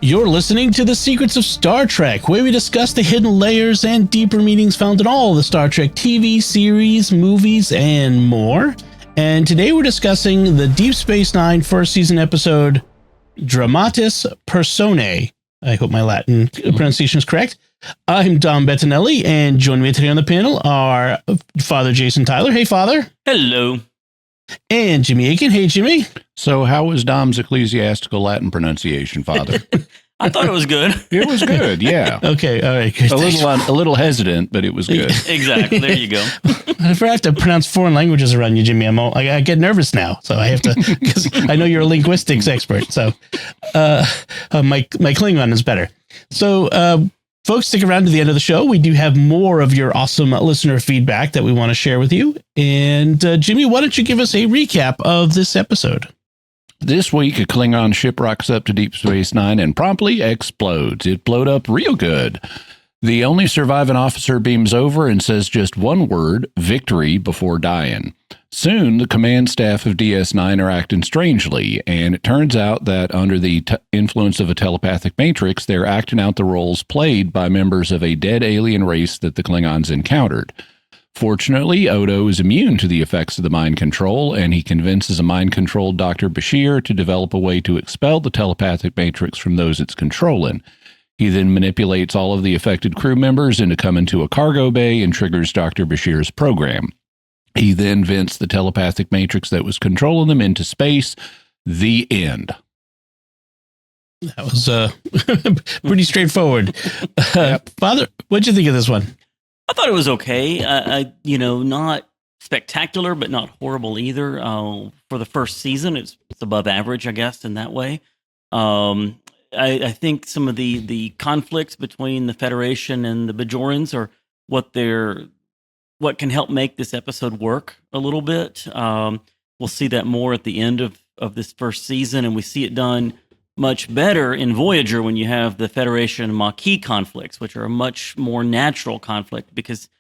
You're listening to The Secrets of Star Trek, where we discuss the hidden layers and deeper meanings found in all the Star Trek TV series, movies, and more. And today we're discussing the Deep Space Nine first season episode, Dramatis Personae. I hope my Latin pronunciation is correct. I'm Dom Bettinelli, and joining me today on the panel are Father Jason Tyler. Hey, Father. Hello. And Jimmy Akin. Hey, Jimmy. So how was Dom's ecclesiastical Latin pronunciation, Father? I thought it was good. It was good, yeah. Okay, all right. Good. A little hesitant, but it was good. Exactly. There you go. If I have to pronounce foreign languages around you, Jimmy, I get nervous now. So I have to, because I know you're a linguistics expert. So my Klingon is better. So folks, stick around to the end of the show. We do have more of your awesome listener feedback that we want to share with you. And Jimmy, why don't you give us a recap of this episode? This week, a Klingon ship rocks up to Deep Space Nine and promptly explodes. It blowed up real good. The only surviving officer beams over and says just one word, victory, before dying. Soon, the command staff of DS9 are acting strangely, and it turns out that under the influence of a telepathic matrix, they're acting out the roles played by members of a dead alien race that the Klingons encountered. Fortunately, Odo is immune to the effects of the mind control, and he convinces a mind-controlled Dr. Bashir to develop a way to expel the telepathic matrix from those it's controlling. He then manipulates all of the affected crew members into coming to a cargo bay and triggers Dr. Bashir's program. He then vents the telepathic matrix that was controlling them into space. The end. That was pretty straightforward. Father, what'd you think of this one? I thought it was okay. Not spectacular, but not horrible either. For the first season, it's above average, I guess, in that way. I think some of the conflicts between the Federation and the Bajorans are what can help make this episode work a little bit. We'll see that more at the end of this first season, and we see it done much better in Voyager when you have the Federation and Maquis conflicts, which are a much more natural conflict because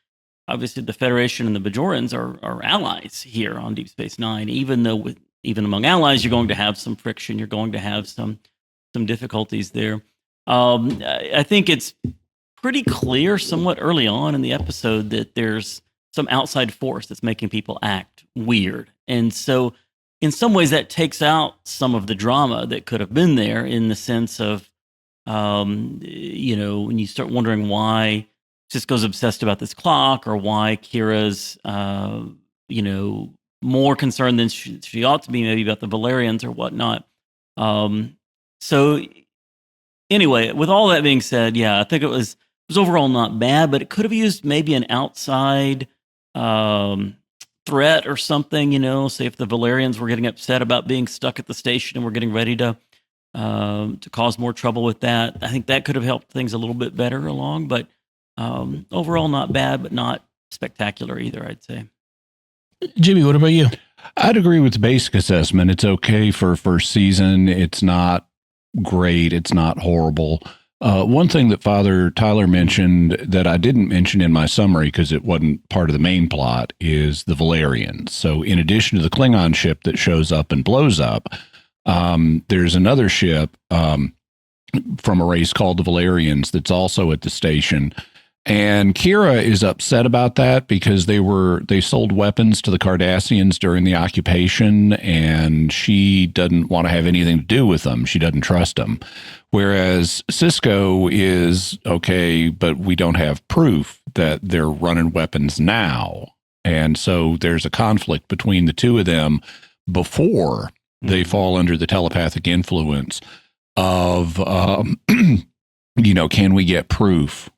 obviously the Federation and the Bajorans are allies here on Deep Space Nine. Even though even among allies, you're going to have some friction, you're going to have some difficulties there. I think it's pretty clear somewhat early on in the episode that there's some outside force that's making people act weird. And so in some ways that takes out some of the drama that could have been there in the sense of, when you start wondering why Sisko's obsessed about this clock or why Kira's, more concerned than she ought to be maybe about the Valerians or whatnot. So anyway, with all that being said, yeah, I think it was overall not bad, but it could have used maybe an outside threat or something, say if the Valerians were getting upset about being stuck at the station and we're getting ready to cause more trouble with that. I think that could have helped things a little bit better along, but overall not bad, but not spectacular either, I'd say. Jimmy, what about you? I'd agree with the basic assessment. It's okay for first season. It's not great. It's not horrible. One thing that Father Tyler mentioned that I didn't mention in my summary because it wasn't part of the main plot is the Valerians. So in addition to the Klingon ship that shows up and blows up, there's another ship from a race called the Valerians that's also at the station. And Kira is upset about that because they sold weapons to the Cardassians during the occupation, and she doesn't want to have anything to do with them. She doesn't trust them. Whereas Sisko is okay, but we don't have proof that they're running weapons now. And so there's a conflict between the two of them before they fall under the telepathic influence of, can we get proof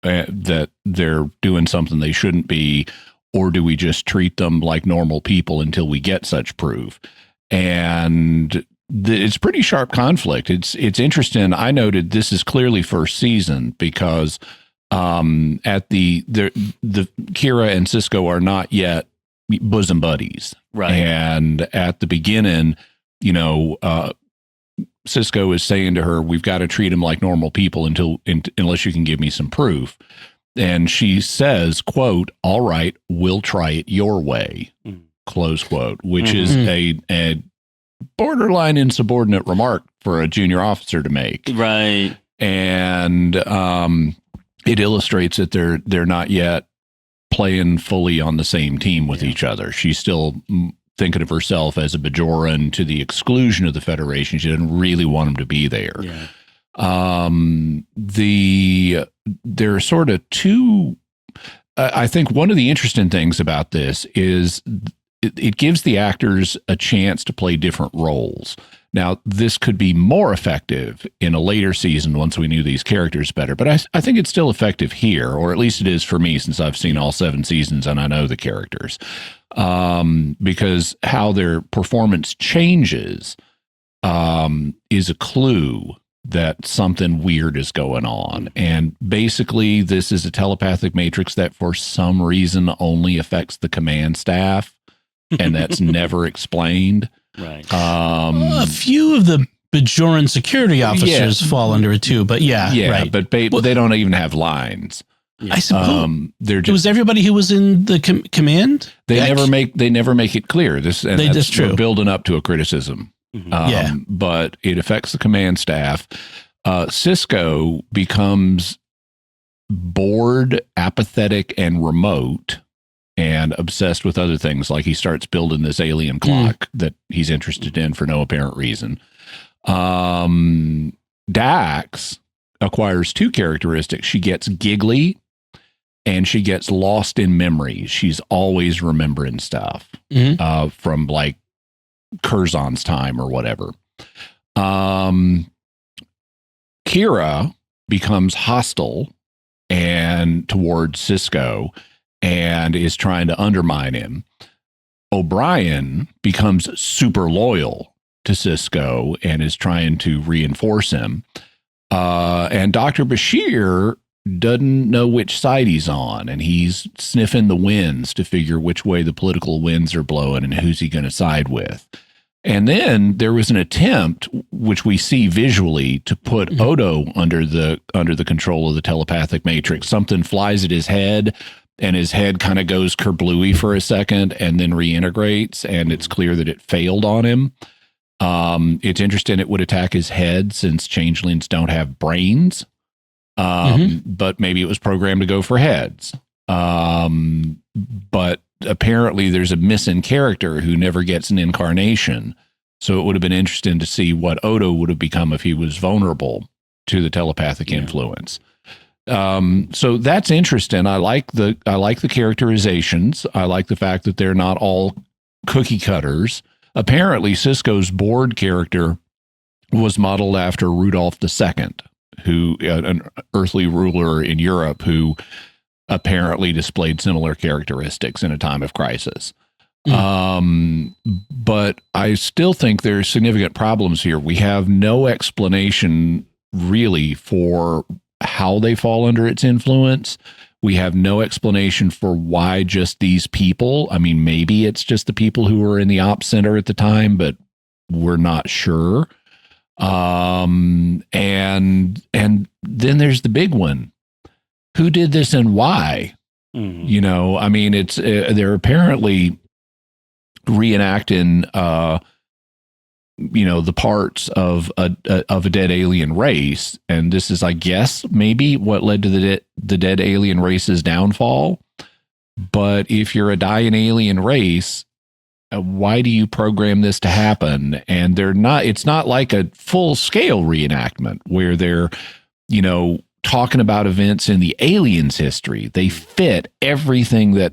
that they're doing something they shouldn't be, or do we just treat them like normal people until we get such proof? And it's pretty sharp conflict. It's interesting. I noted this is clearly first season because at the Kira and Sisko are not yet bosom buddies, right? And at the beginning, Sisko is saying to her, we've got to treat him like normal people unless you can give me some proof. And she says, quote, all right, we'll try it your way, close quote, which is a borderline insubordinate remark for a junior officer to make. Right. And it illustrates that they're not yet playing fully on the same team with each other. She's still thinking of herself as a Bajoran to the exclusion of the Federation. She didn't really want them to be there. Yeah. There are sort of two. I think one of the interesting things about this is it gives the actors a chance to play different roles. Now, this could be more effective in a later season once we knew these characters better, but I think it's still effective here, or at least it is for me since I've seen all 7 seasons and I know the characters, because how their performance changes is a clue that something weird is going on. And basically, this is a telepathic matrix that for some reason only affects the command staff, and that's never explained. Right. A few of the Bajoran security officers fall under it too, but right. But they don't even have lines. I suppose they're just, it was everybody who was in the command. They never make it clear. That's true. We're building up to a criticism. But it affects the command staff. Cisco becomes bored, apathetic, and remote, and obsessed with other things. Like he starts building this alien clock that he's interested in for no apparent reason. Dax acquires 2 characteristics. She gets giggly and she gets lost in memory. She's always remembering stuff from like Curzon's time or whatever. Kira becomes hostile and towards Cisco and is trying to undermine him. O'Brien becomes super loyal to Cisco and is trying to reinforce him. And Dr. Bashir doesn't know which side he's on, and he's sniffing the winds to figure which way the political winds are blowing and who's he going to side with. And then there was an attempt, which we see visually, to put Odo under the control of the telepathic matrix. Something flies at his head, and his head kind of goes kerblooey for a second and then reintegrates, and it's clear that it failed on him. It's interesting it would attack his head since changelings don't have brains. But maybe it was programmed to go for heads. But apparently there's a missing character who never gets an incarnation. So it would have been interesting to see what Odo would have become if he was vulnerable to the telepathic influence. So that's interesting. I like the characterizations. I like the fact that they're not all cookie cutters. Apparently Cisco's board character was modeled after Rudolph II, who an earthly ruler in Europe who apparently displayed similar characteristics in a time of crisis. But I still think there's significant problems here. We have no explanation really for how they fall under its influence. We have no explanation for why just these people. I mean, maybe it's just the people who were in the ops center at the time, but we're not sure. And then there's the big one. Who did this and why? You know, I mean, it's they're apparently reenacting, the parts of a dead alien race, and this is, I guess, maybe what led to the dead alien race's downfall. But if you're a dying alien race, why do you program this to happen? And it's not like a full scale reenactment where they're, talking about events in the aliens' history. They fit everything that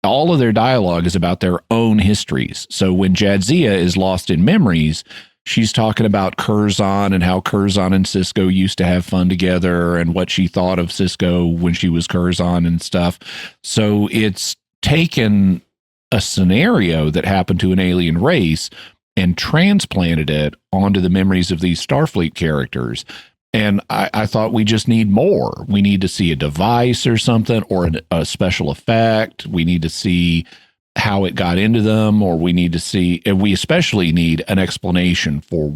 all of their dialogue is about their own histories. So when Jadzia is lost in memories, she's talking about Curzon and how Curzon and Cisco used to have fun together and what she thought of Cisco when she was Curzon and stuff. So it's taken a scenario that happened to an alien race and transplanted it onto the memories of these Starfleet characters. And I thought we just need more. We need to see a device or something, or a special effect. We need to see how it got into them, or we especially need an explanation for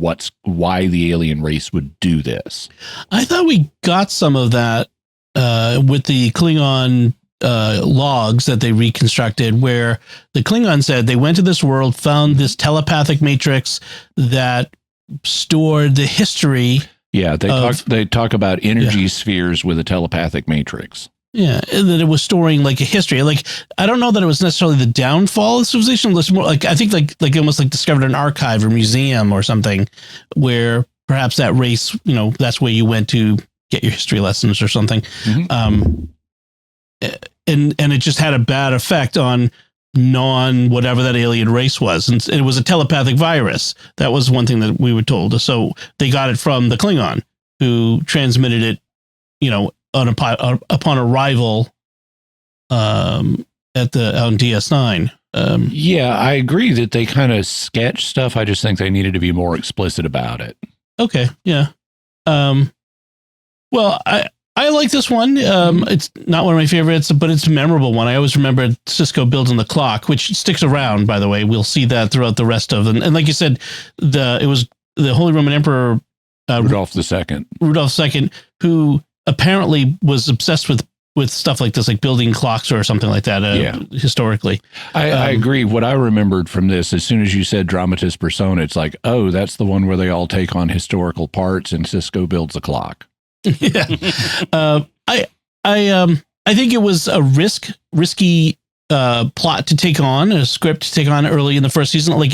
why the alien race would do this. I thought we got some of that with the Klingon logs that they reconstructed, where the Klingon said they went to this world, found this telepathic matrix that stored the history. Yeah, they talk about energy spheres with a telepathic matrix. Yeah, and that it was storing like a history. Like, I don't know that it was necessarily the downfall of civilization. It was more like, I think like almost like discovered an archive or museum or something where perhaps that race, that's where you went to get your history lessons or something. Mm-hmm. And it just had a bad effect on whatever that alien race was. And it was a telepathic virus. That was one thing that we were told. So they got it from the Klingon, who transmitted it, upon arrival on DS9. Yeah, I agree that they kind of sketch stuff. I just think they needed to be more explicit about it. Okay, yeah. Well, I like this one. It's not one of my favorites, but it's a memorable one. I always remember Sisko building the clock, which sticks around, by the way. We'll see that throughout the rest of them. And like you said, it was the Holy Roman Emperor Rudolph II, who apparently was obsessed with stuff like this, like building clocks or something like that. Historically, I agree. What I remembered from this, as soon as you said Dramatis Personae, it's like, oh, that's the one where they all take on historical parts and Sisko builds a clock. Yeah. I think it was a risky plot to take on, a script to take on early in the first season, like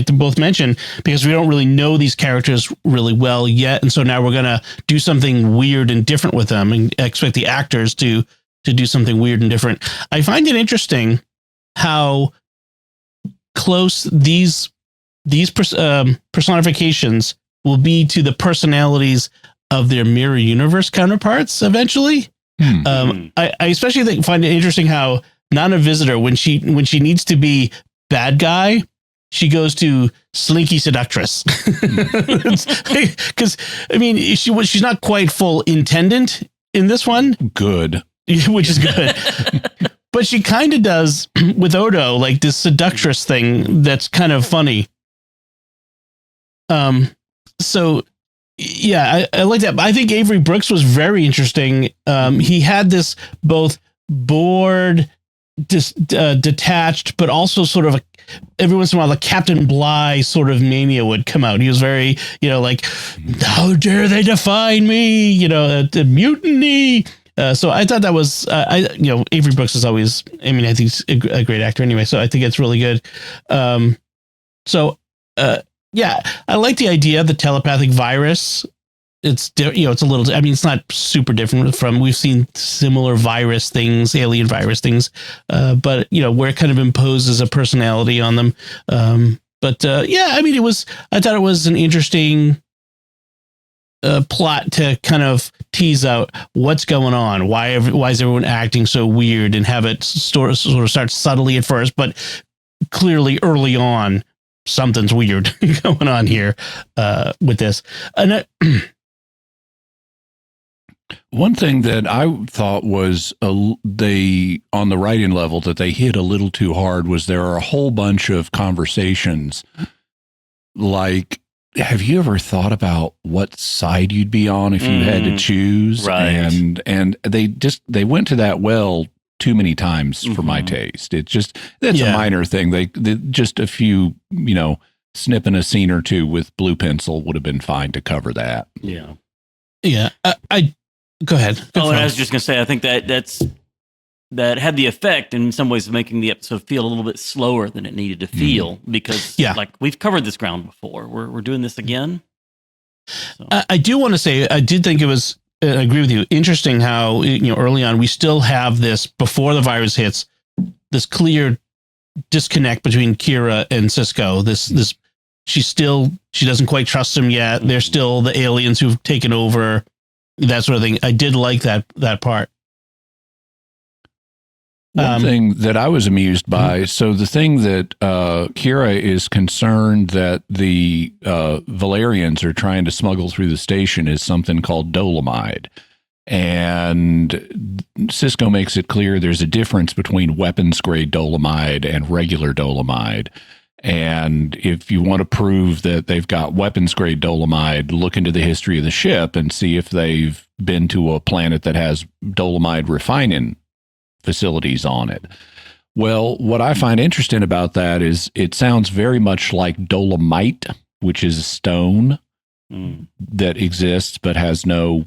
they both mentioned, because we don't really know these characters really well yet, and so now we're gonna do something weird and different with them, and expect the actors to do something weird and different. I find it interesting how close these personifications will be to the personalities of their mirror universe counterparts eventually. I especially find it interesting how not a visitor, when she needs to be bad guy, she goes to slinky seductress. Because I mean, she's not quite full intendant in this one. Good, which is good. But she kind of does with Odo, like this seductress thing that's kind of funny. So yeah, I like that. I think Avery Brooks was very interesting. He had this both bored, detached, but also sort of every once in a while, the Captain Bligh sort of mania would come out. He was very, like, how dare they define me? The mutiny. So I thought that was, Avery Brooks is always, I think he's a great actor anyway. So I think it's really good. Yeah, I like the idea of the telepathic virus. It's it's a little, it's not super different from, we've seen similar virus things, alien virus things, but where it kind of imposes a personality on them. But yeah, I thought it was an interesting plot to kind of tease out what's going on. Why is everyone acting so weird, and have it sort of start subtly at first, but clearly early on, something's weird going on here with this. And one thing that I thought was they, on the writing level, that they hit a little too hard was there are a whole bunch of conversations like, have you ever thought about what side you'd be on if you had to choose? Right. And they went to that well too many times for my taste. It's just, that's a minor thing. They just a few, snipping a scene or two with blue pencil would have been fine to cover that. Yeah. Yeah. I go ahead. And I was just going to say, I think that had the effect in some ways of making the episode feel a little bit slower than it needed to feel, because like we've covered this ground before. We're doing this again. So. I do want to say, I did think it was, I agree with you, interesting how, early on, we still have this, before the virus hits, this clear disconnect between Kira and Sisko. She doesn't quite trust him yet. They're still the aliens who've taken over, that sort of thing. I did like that part. One thing that I was amused by, so the thing that Kira is concerned that the Valerians are trying to smuggle through the station is something called dolomide. And Sisko makes it clear there's a difference between weapons-grade dolomide and regular dolomide. And if you want to prove that they've got weapons-grade dolomide, look into the history of the ship and see if they've been to a planet that has dolomide refining facilities on it. Well, what I find interesting about that is it sounds very much like dolomite which is a stone that exists but has no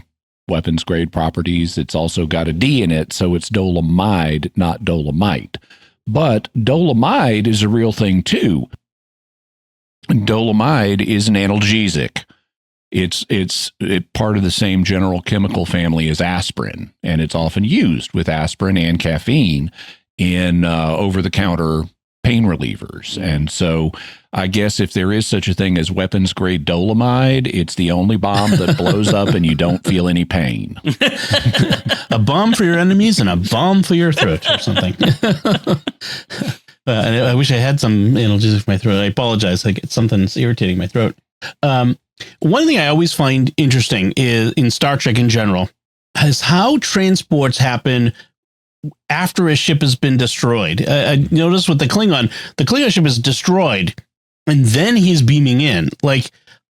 weapons grade properties. It's also got a D in it, so it's dolomide, not dolomite. But dolomide is a real thing too. Dolomide is an analgesic. It's part of the same general chemical family as aspirin, and it's often used with aspirin and caffeine in over-the-counter pain relievers. And so I guess if there is such a thing as weapons grade dolomide, it's the only bomb that blows up and you don't feel any pain. A bomb for your enemies and a bomb for your throat or something. I wish I had some analgesic for my throat. I apologize. Something's irritating my throat. One thing I always find interesting is in Star Trek in general is how transports happen after a ship has been destroyed. I noticed with the Klingon ship is destroyed and then he's beaming in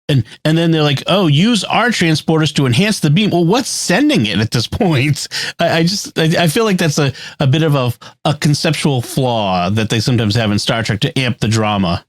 and then they're like, oh, use our transporters to enhance the beam. Well, what's sending it at this point? I feel like that's a bit of a conceptual flaw that they sometimes have in Star Trek to amp the drama.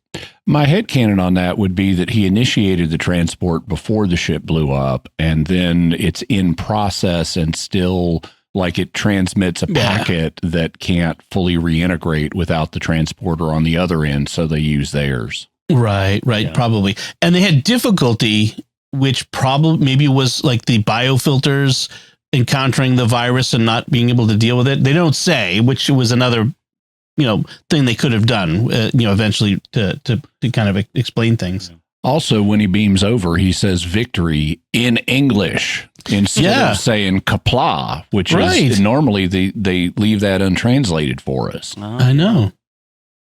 My headcanon on that would be that he initiated the transport before the ship blew up, and then it's in process and still like it transmits a packet that can't fully reintegrate without the transporter on the other end, so they use theirs. Right, probably. And they had difficulty, which probably maybe was like the biofilters encountering the virus and not being able to deal with it. They don't say, which was another thing they could have done, eventually to kind of explain things. Also, when he beams over, he says victory in English instead of saying kapla, which is normally they leave that untranslated for us. I know.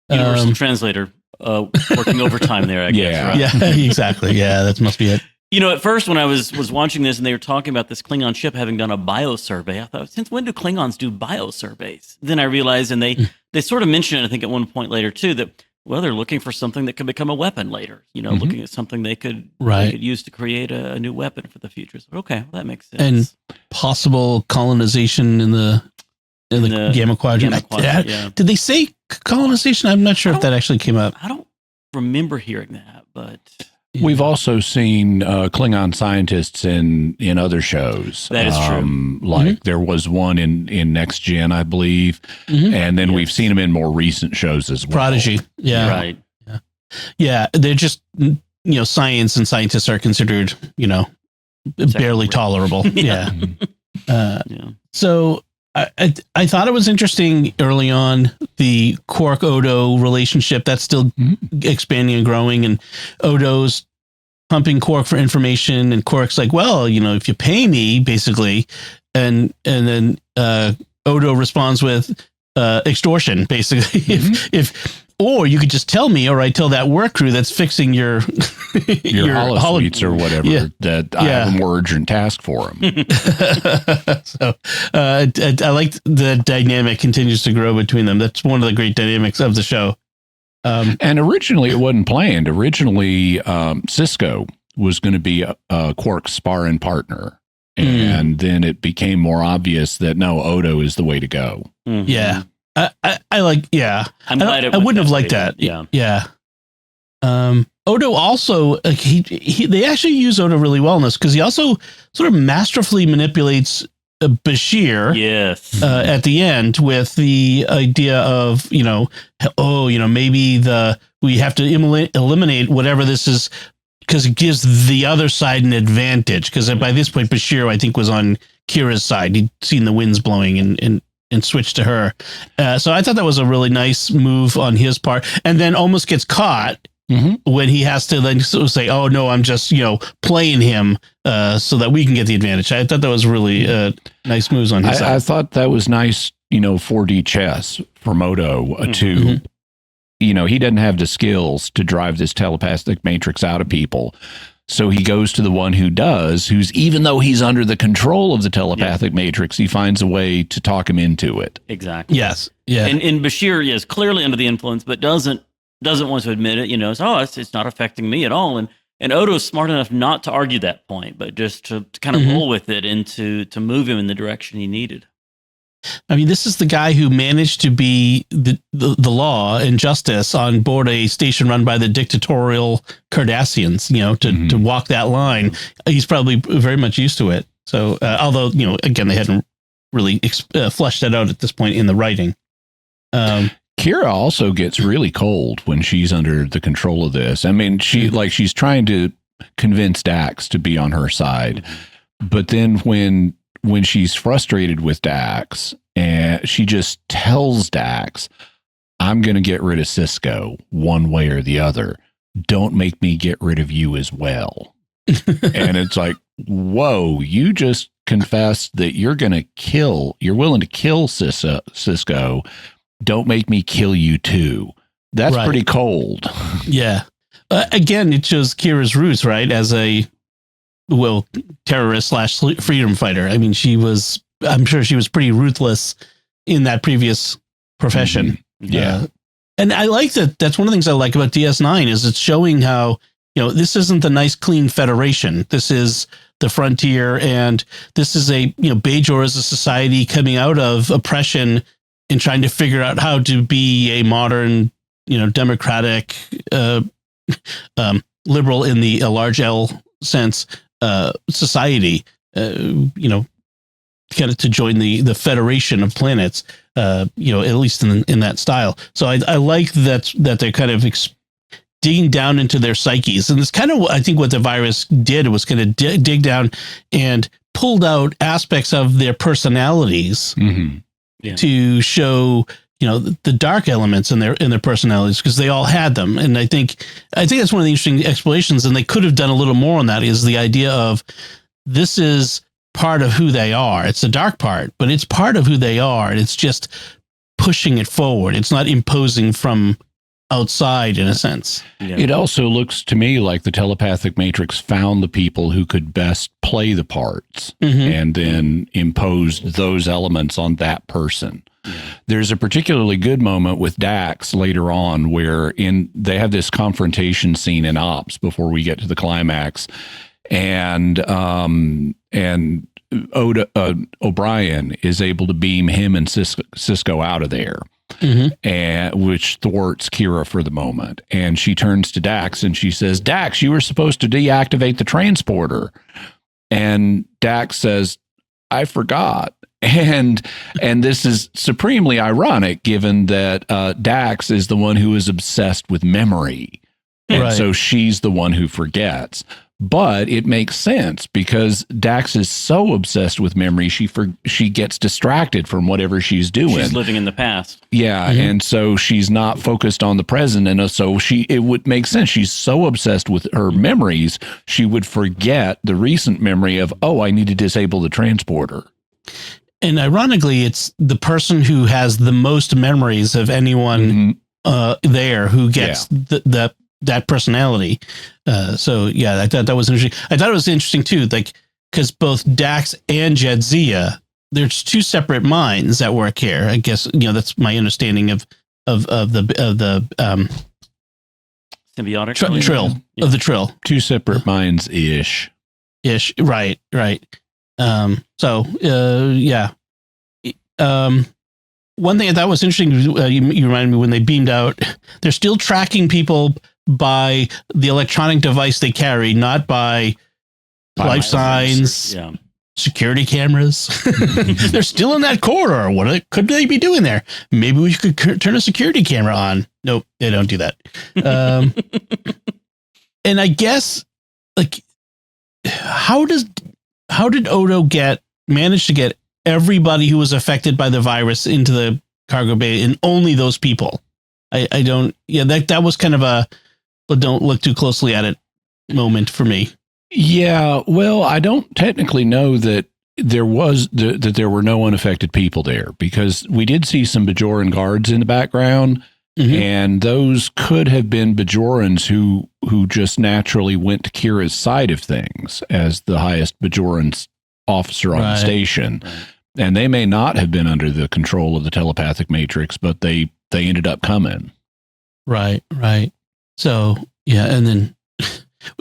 Universal translator working overtime there, I guess. Right? Yeah, exactly. Yeah, that must be it. At first when I was watching this and they were talking about this Klingon ship having done a biosurvey, I thought, since when do Klingons do biosurveys? Then I realized, and they sort of mentioned it, I think at one point later too, that, well, they're looking for something that could become a weapon later, looking at something they could use to create a new weapon for the future. So, okay, well, that makes sense. And possible colonization in the Gamma Quadrant. Did they say colonization? I'm not sure if that actually came up. I don't remember hearing that, but... We've also seen Klingon scientists in other shows. That is true. Like there was one in Next Gen, I believe. And then we've seen them in more recent shows as well. Prodigy. Yeah. Right. Yeah. They're just, science and scientists are considered, barely tolerable. Yeah. So I thought it was interesting early on, the Quark-Odo relationship that's still expanding and growing, and Odo's pumping Quark for information, and Quark's like, well, if you pay me, basically, and then Odo responds with extortion, basically. Or you could just tell me, or I tell that work crew that's fixing your holosuites or whatever that I have a more urgent task for them. So I like the dynamic continues to grow between them. That's one of the great dynamics of the show. And originally it wasn't planned. Originally, Cisco was going to be Quark's sparring partner. And then it became more obvious that no, Odo is the way to go. Yeah. I like, I'm glad I wouldn't have liked that. Yeah. Odo also, they actually use Odo really well in this, because he also sort of masterfully manipulates Bashir. Yes. At the end with the idea of, maybe we have to eliminate whatever this is, because it gives the other side an advantage. Because by this point, Bashir, I think, was on Kira's side. He'd seen the winds blowing and switched to her. So I thought that was a really nice move on his part, and then almost gets caught when he has to then say, oh no, I'm just, playing him so that we can get the advantage. I thought that was really nice moves on his side. I thought that was nice, 4D chess from Odo to, he doesn't have the skills to drive this telepathic matrix out of people. So he goes to the one who does, who's, even though he's under the control of the telepathic matrix, he finds a way to talk him into it. Exactly. Yes. Yeah. And Bashir is clearly under the influence, but doesn't want to admit it. It's not affecting me at all. And Odo's smart enough not to argue that point, but just to kind of roll with it and to move him in the direction he needed. I mean, this is the guy who managed to be the law and justice on board a station run by the dictatorial Cardassians, to walk that line. He's probably very much used to it. So, although, again, they hadn't really fleshed that out at this point in the writing. Kira also gets really cold when she's under the control of this. I mean, she's trying to convince Dax to be on her side. But then when she's frustrated with Dax, and she just tells Dax, I'm going to get rid of Cisco one way or the other. Don't make me get rid of you as well. And it's like, whoa, you just confessed that you're willing to kill Cisco. Don't make me kill you too. That's pretty cold. Yeah. Again, it shows Kira's roots, right? As a terrorist / freedom fighter. I mean, I'm sure she was pretty ruthless in that previous profession. Yeah. And I like that. That's one of the things I like about DS9 is it's showing how, this isn't the nice, clean Federation. This is the frontier. And this is Bajor is a society coming out of oppression and trying to figure out how to be a modern, democratic, liberal in the large L sense, society, kind of to join the Federation of Planets, at least in that style. So I like that they're kind of digging down into their psyches. And it's kind of, I think, what the virus did was kind of dig down and pulled out aspects of their personalities to show, the dark elements in their personalities, because they all had them. And I think that's one of the interesting explanations. And they could have done a little more on that, is the idea of this is part of who they are. It's the dark part, but it's part of who they are. And it's just pushing it forward. It's not imposing from outside, in a sense. Yeah. It also looks to me like the telepathic matrix found the people who could best play the parts and then imposed those elements on that person. Yeah. There's a particularly good moment with Dax later on where they have this confrontation scene in Ops before we get to the climax, and O'Brien is able to beam him and Cisco out of there. And which thwarts Kira for the moment. And she turns to Dax and she says, Dax, you were supposed to deactivate the transporter. And Dax says, I forgot. And this is supremely ironic, given that Dax is the one who is obsessed with memory. And so she's the one who forgets. But it makes sense because Dax is so obsessed with memory, she gets distracted from whatever she's doing. She's living in the past. Yeah, and so she's not focused on the present, and so it would make sense. She's so obsessed with her memories, she would forget the recent memory of, I need to disable the transporter. And ironically, it's the person who has the most memories of anyone there who gets that personality. So I thought that was interesting. I thought it was interesting too, like, because both Dax and Jadzia, there's two separate minds that work here. I guess that's my understanding of the symbiotic Trill of the Trill. Two separate minds ish. Right. One thing I thought was interesting, you reminded me when they beamed out, they're still tracking people by the electronic device they carry, not by life signs, security cameras. They're still in that corridor. What could they be doing there? Maybe we could turn a security camera on. Nope, they don't do that. And I guess, like, how did Odo manage to get everybody who was affected by the virus into the cargo bay, and only those people? I don't. Yeah, that was kind of a don't look too closely at it moment for me. Yeah, well, I don't technically know that there were no unaffected people there, because we did see some Bajoran guards in the background, and those could have been Bajorans who just naturally went to Kira's side of things as the highest Bajoran officer on the station. Right. And they may not have been under the control of the telepathic matrix, but they ended up coming. Right. So, and then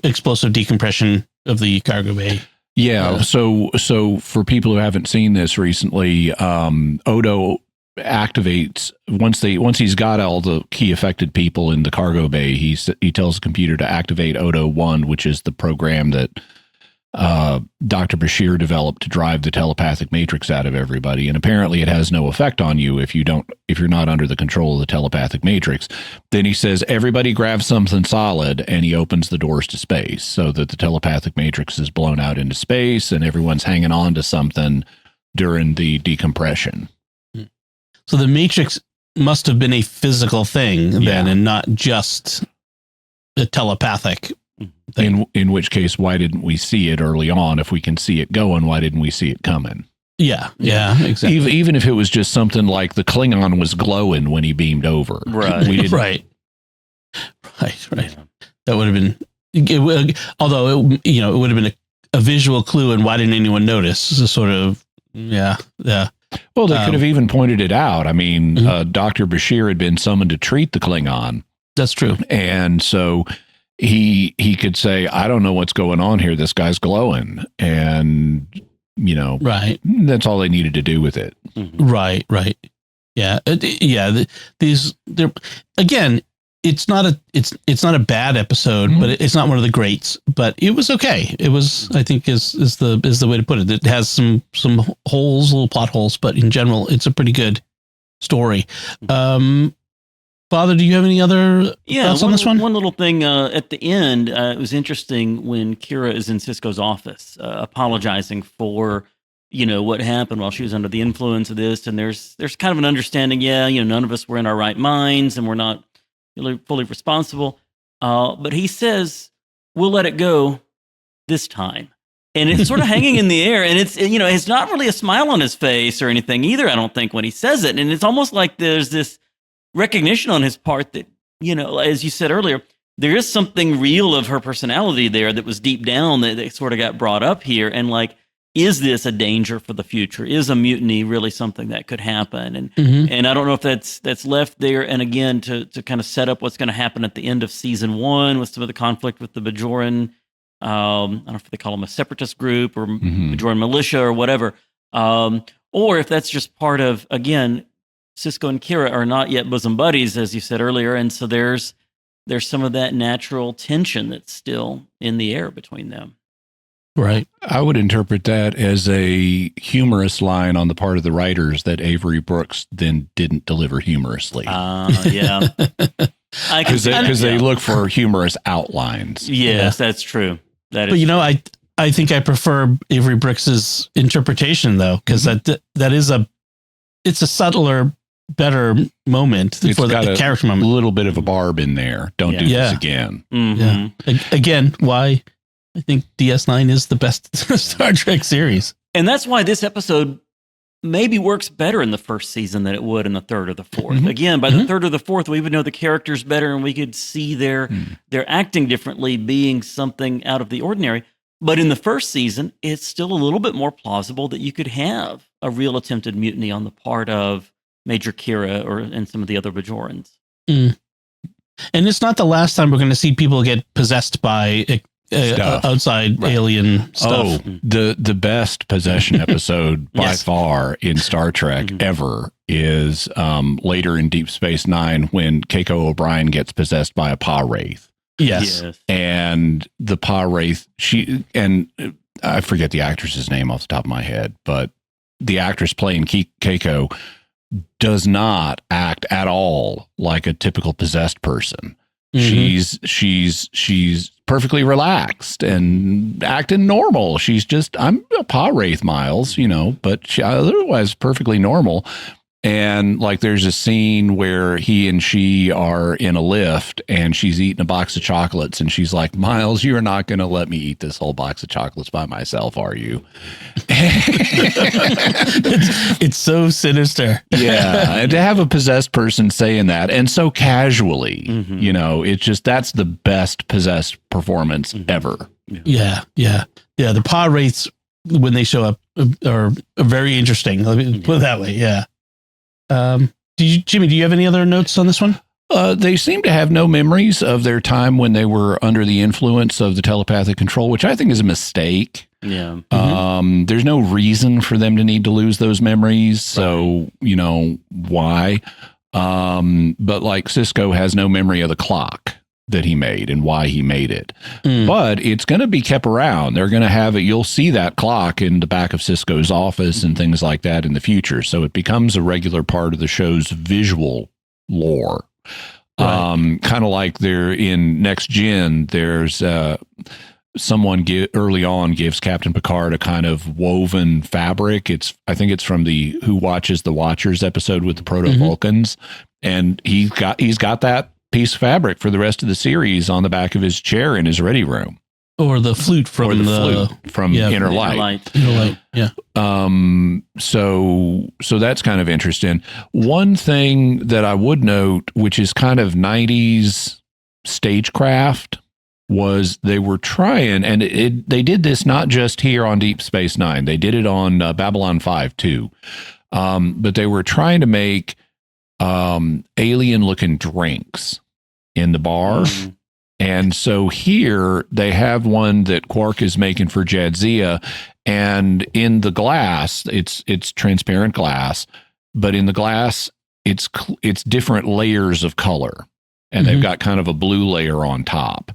explosive decompression of the cargo bay. Yeah. So for people who haven't seen this recently, Odo activates once he's got all the key affected people in the cargo bay. He tells the computer to activate Odo 1, which is the program that Dr. Bashir developed to drive the telepathic matrix out of everybody. And apparently it has no effect on you if you're not under the control of the telepathic matrix. Then he says, everybody grab something solid, and he opens the doors to space so that the telepathic matrix is blown out into space and everyone's hanging on to something during the decompression. So the matrix must have been a physical thing then, and not just a telepathic thing. In which case, why didn't we see it early on? If we can see it going, why didn't we see it coming? Yeah, exactly. Even if it was just something like the Klingon was glowing when he beamed over. Right. We didn't, Right. That would have been, although it would have been a visual clue, and why didn't anyone notice? This is sort of, yeah. Well, they could have even pointed it out. I mean, Dr. Bashir had been summoned to treat the Klingon. That's true. And so he could say, I don't know what's going on here. This guy's glowing. And, right. That's all they needed to do with it. Mm-hmm. Right. Yeah. They're again, it's not a bad episode, but it's not one of the greats, but it was okay. It was, I think is the way to put it. It has some holes, little plot holes, but in general, it's a pretty good story. Father, do you have any other thoughts on this one? One little thing at the end, it was interesting when Kira is in Sisko's office, apologizing for, what happened while she was under the influence of this. And there's kind of an understanding, none of us were in our right minds and we're not really fully responsible. But he says, we'll let it go this time. And it's sort of hanging in the air. And it's not really a smile on his face or anything either, I don't think, when he says it. And it's almost like there's this recognition on his part that, as you said earlier, there is something real of her personality there that was deep down that sort of got brought up here. And is this a danger for the future? Is a mutiny really something that could happen? And I don't know if that's left there. And again, to kind of set up what's going to happen at the end of season 1 with some of the conflict with the Bajoran, I don't know if they call them a separatist group or Bajoran militia or whatever. Or if that's just part of, again, Sisko and Kira are not yet bosom buddies, as you said earlier. And so there's some of that natural tension that's still in the air between them. Right. I would interpret that as a humorous line on the part of the writers that Avery Brooks then didn't deliver humorously. Yeah. Because they look for humorous outlines. Yes, that's true. That is. But I think I prefer Avery Brooks's interpretation though, because that is it's a subtler, better moment for the character moment. A little bit of a barb in there. Don't do this again. Mm-hmm. Yeah. Again, why I think DS9 is the best Star Trek series. And that's why this episode maybe works better in the first season than it would in the third or the fourth. Again, by the third or the fourth, we would know the characters better and we could see their acting differently, being something out of the ordinary. But in the first season, it's still a little bit more plausible that you could have a real attempted mutiny on the part of Major Kira and some of the other Bajorans. And it's not the last time we're going to see people get possessed by outside alien stuff. Oh, the best possession episode by far in Star Trek ever is later in Deep Space Nine when Keiko O'Brien gets possessed by a Pa Wraith. Yes. And the Pa Wraith, I forget the actress's name off the top of my head, but the actress playing Keiko does not act at all like a typical possessed person. She's perfectly relaxed and acting normal. She's just, I'm a Pa Wraith, Miles, but she otherwise perfectly normal. And there's a scene where he and she are in a lift and she's eating a box of chocolates and she's like, Miles, you're not going to let me eat this whole box of chocolates by myself, are you? It's so sinister. Yeah. And to have a possessed person saying that and so casually, it's just, that's the best possessed performance ever. Yeah. The Pa Wraiths, when they show up, are very interesting. Let me put it that way. Yeah. Jimmy, do you have any other notes on this one? They seem to have no memories of their time when they were under the influence of the telepathic control, which I think is a mistake. Yeah. There's no reason for them to need to lose those memories. So, why? But like Cisco has no memory of the clock that he made and why he made it. But it's going to be kept around. They're going to have it. You'll see that clock in the back of Cisco's office and things like that in the future. So it becomes a regular part of the show's visual lore. Right. Kind of like they're in Next Gen, there's someone early on gives Captain Picard a kind of woven fabric. I think it's from the Who Watches the Watchers episode with the Proto-Vulcans. And he's got that piece of fabric for the rest of the series on the back of his chair in his ready room. Or the flute from Inner Light. Inner Light, yeah. So that's kind of interesting. One thing that I would note, which is kind of 90s stagecraft, was they were trying, and they did this not just here on Deep Space Nine. They did it on Babylon 5 too. But they were trying to make alien-looking drinks in the bar. And so here they have one that Quark is making for Jadzia, and in the glass, it's transparent glass, but in the glass, it's different layers of color, and they've got kind of a blue layer on top.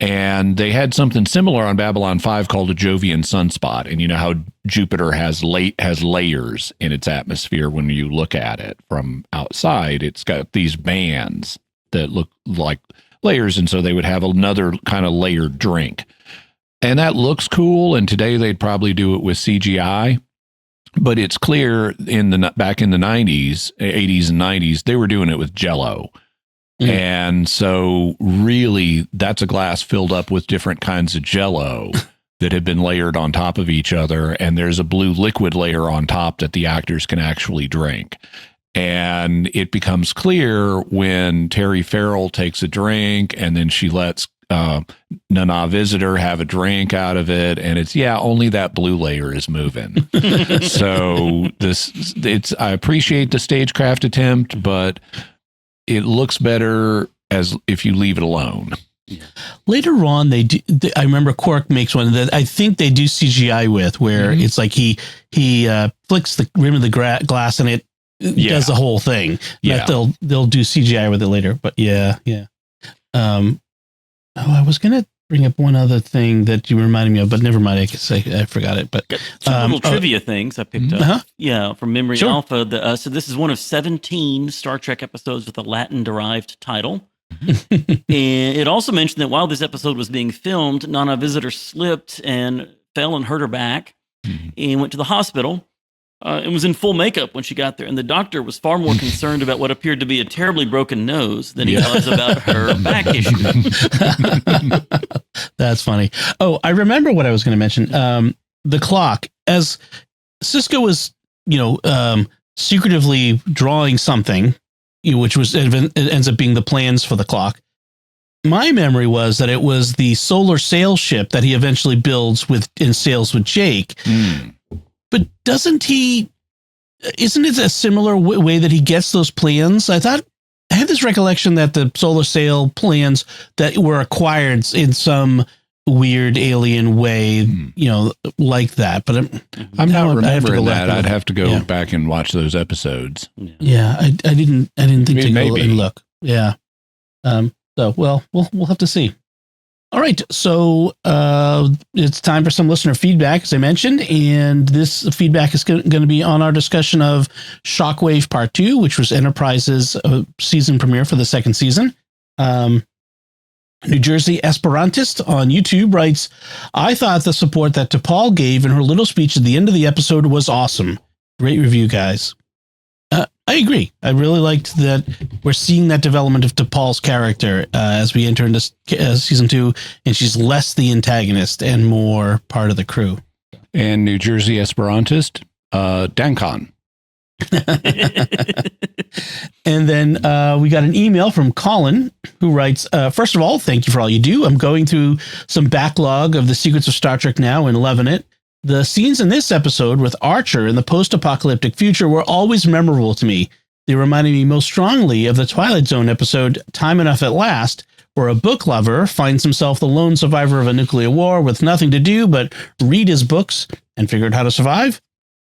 And they had something similar on Babylon 5 called a Jovian sunspot. And you know how Jupiter has layers in its atmosphere when you look at it from outside. It's got these bands that look like layers, and so they would have another kind of layered drink. And that looks cool, and today they'd probably do it with CGI. But it's clear back in the 90s, 80s and 90s, they were doing it with Jell-O. And so really that's a glass filled up with different kinds of Jell-O that have been layered on top of each other, and there's a blue liquid layer on top that the actors can actually drink. And it becomes clear when Terry Farrell takes a drink and then she lets Nana Visitor have a drink out of it, and it's only that blue layer is moving. So I appreciate the stagecraft attempt, but it looks better as if you leave it alone. Later on, I remember Quark makes one that I think they do CGI with, where it's like he flicks the rim of the glass and it does the whole thing. Yeah, they'll do CGI with it later. But yeah. I was gonna bring up one other thing that you reminded me of, but never mind. I forgot it. But some little trivia things I picked up. Yeah, from Memory Alpha. So this is one of 17 Star Trek episodes with a Latin-derived title. And it also mentioned that while this episode was being filmed, Nana Visitor slipped and fell and hurt her back, and went to the hospital. And was in full makeup when she got there, and the doctor was far more concerned about what appeared to be a terribly broken nose than he was about her back issue. That's funny. Oh, I remember what I was going to mention. The clock, as Cisco was, secretively drawing something, which ends up being the plans for the clock. My memory was that it was the solar sail ship that he eventually builds and sails with Jake. But isn't it a similar way that he gets those plans? I had this recollection that the solar sail plans that were acquired in some weird alien way, like that. But I'm not remembering that. I'd have to go back and watch those episodes. Yeah, I didn't think to go and look. Yeah. So we'll have to see. All right, so it's time for some listener feedback, as I mentioned, and this feedback is going to be on our discussion of Shockwave Part 2, which was Enterprise's season premiere for the second season. New Jersey Esperantist on YouTube writes, I thought the support that T'Pol gave in her little speech at the end of the episode was awesome. Great review, guys. I agree. I really liked that we're seeing that development of T'Pol's character as we enter into season 2, and she's less the antagonist and more part of the crew. And New Jersey Esperantist, Dankon. And then we got an email from Colin who writes, first of all, thank you for all you do. I'm going through some backlog of the Secrets of Star Trek now and loving it. The scenes in this episode with Archer in the post-apocalyptic future were always memorable to me. They reminded me most strongly of the Twilight Zone episode Time Enough at Last, or a book lover finds himself the lone survivor of a nuclear war with nothing to do but read his books and figure out how to survive.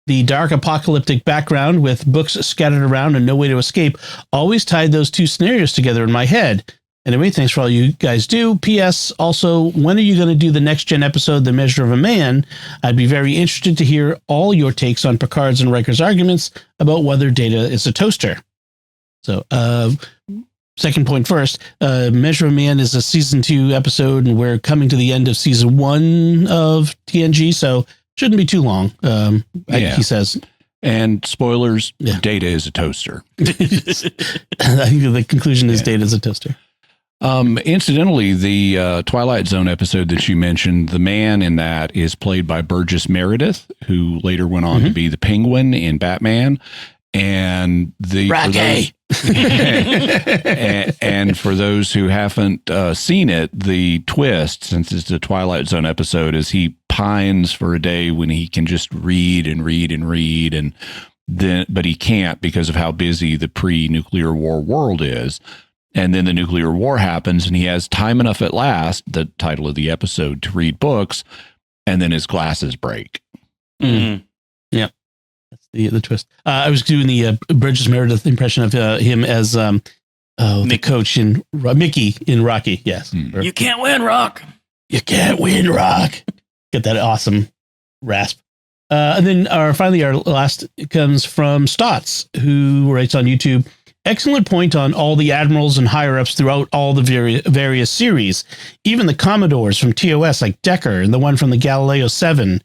The dark apocalyptic background with books scattered around and no way to escape always tied those two scenarios together in my head. Anyway, thanks for all you guys do. P.S. Also, when are you going to do the next-gen episode, The Measure of a Man? I'd be very interested to hear all your takes on Picard's and Riker's arguments about whether Data is a toaster. So, second point first, Measure of a Man is a season 2 episode, and we're coming to the end of season 1 of TNG, so shouldn't be too long, he says. And spoilers, Data is a toaster. I think the conclusion is Data is a toaster. Incidentally, the Twilight Zone episode that you mentioned, the man in that is played by Burgess Meredith, who later went on to be the Penguin in Batman. And and for those who haven't seen it, the twist, since it's a Twilight Zone episode, is he pines for a day when he can just read, and then, but he can't because of how busy the pre-nuclear war world is. And then the nuclear war happens, and he has time enough at last, the title of the episode, to read books, and then his glasses break. Mm-hmm. Yeah. That's the twist. I was doing the Burgess Meredith impression of him as the coach in Mickey in Rocky. Yes. You can't win, Rock. You can't win, Rock. Get that awesome rasp. And then our last comes from Stotts, who writes on YouTube, excellent point on all the admirals and higher-ups throughout all the various series. Even the Commodores from TOS like Decker and the one from the Galileo 7.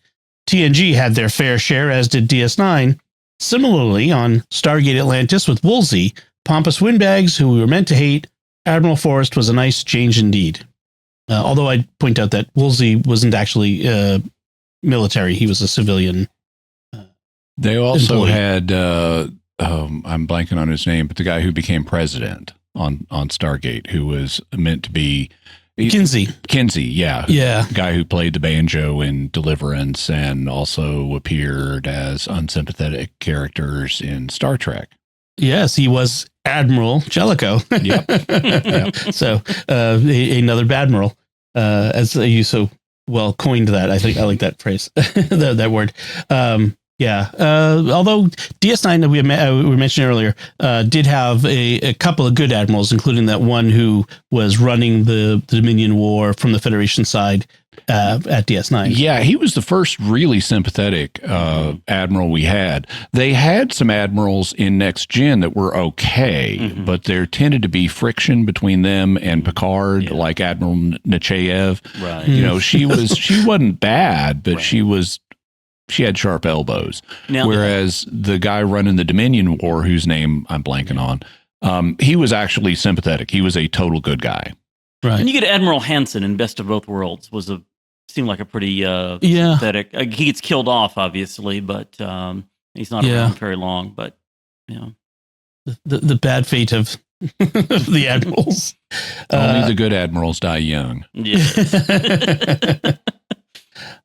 TNG had their fair share, as did DS9. Similarly, on Stargate Atlantis with Woolsey, pompous windbags who we were meant to hate, Admiral Forrest was a nice change indeed. Although I'd point out that Woolsey wasn't actually military. He was a civilian. They also employee. had, I'm blanking on his name, but the guy who became president on Stargate, who was meant to be Kinsey, yeah. Guy who played the banjo in Deliverance and also appeared as unsympathetic characters in Star Trek. Yes, he was Admiral Jellicoe. Yep. So another Badmiral, as you so well coined that. I think I like that phrase, that word. Although DS9 that we were mentioning earlier did have a couple of good admirals, including that one who was running the Dominion War from the Federation side at DS9. Yeah, he was the first really sympathetic admiral we had. They had some admirals in Next Gen that were okay, but there tended to be friction between them and Picard, like Admiral Nechayev. Right. You know, she wasn't bad, but she had sharp elbows. Now, whereas the guy running the Dominion War, whose name I'm blanking on, he was actually sympathetic. He was a total good guy. Right. And you get Admiral Hansen in Best of Both Worlds. Seemed like a pretty sympathetic. He gets killed off, obviously, but he's not around very long. But the bad fate of the admirals. Only the good admirals die young. Yes.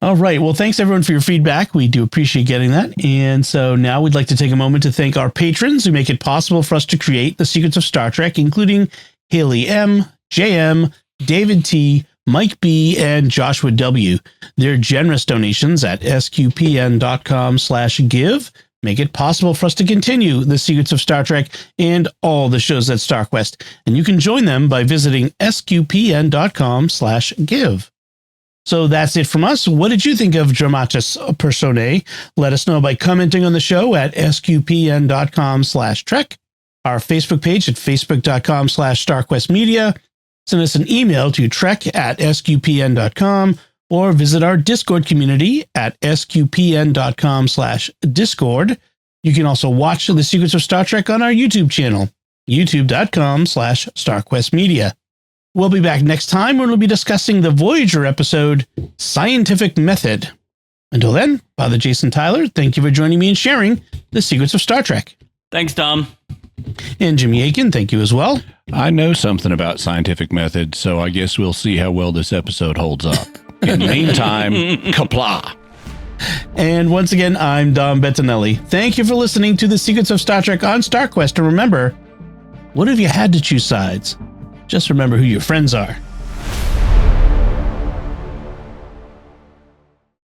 All right. Well, thanks everyone for your feedback. We do appreciate getting that. And so now we'd like to take a moment to thank our patrons who make it possible for us to create the Secrets of Star Trek, including Haley M, JM, David T, Mike B, and Joshua W. Their generous donations at sqpn.com/give make it possible for us to continue the Secrets of Star Trek and all the shows at StarQuest. And you can join them by visiting sqpn.com/give. So that's it from us. What did you think of Dramatis Personae? Let us know by commenting on the show at sqpn.com/trek, our Facebook page at facebook.com/StarQuestMedia. Send us an email to trek@sqpn.com or visit our Discord community at sqpn.com/discord. You can also watch The Secrets of Star Trek on our YouTube channel, youtube.com/StarQuestMedia. We'll be back next time when we'll be discussing the Voyager episode, Scientific Method. Until then, Father Jason Tyler, thank you for joining me and sharing The Secrets of Star Trek. Thanks, Tom. And Jimmy Akin, thank you as well. I know something about Scientific Method, so I guess we'll see how well this episode holds up. In the meantime, kapla. And once again, I'm Dom Bettinelli. Thank you for listening to The Secrets of Star Trek on StarQuest. And remember, what if you had to choose sides? Just remember who your friends are.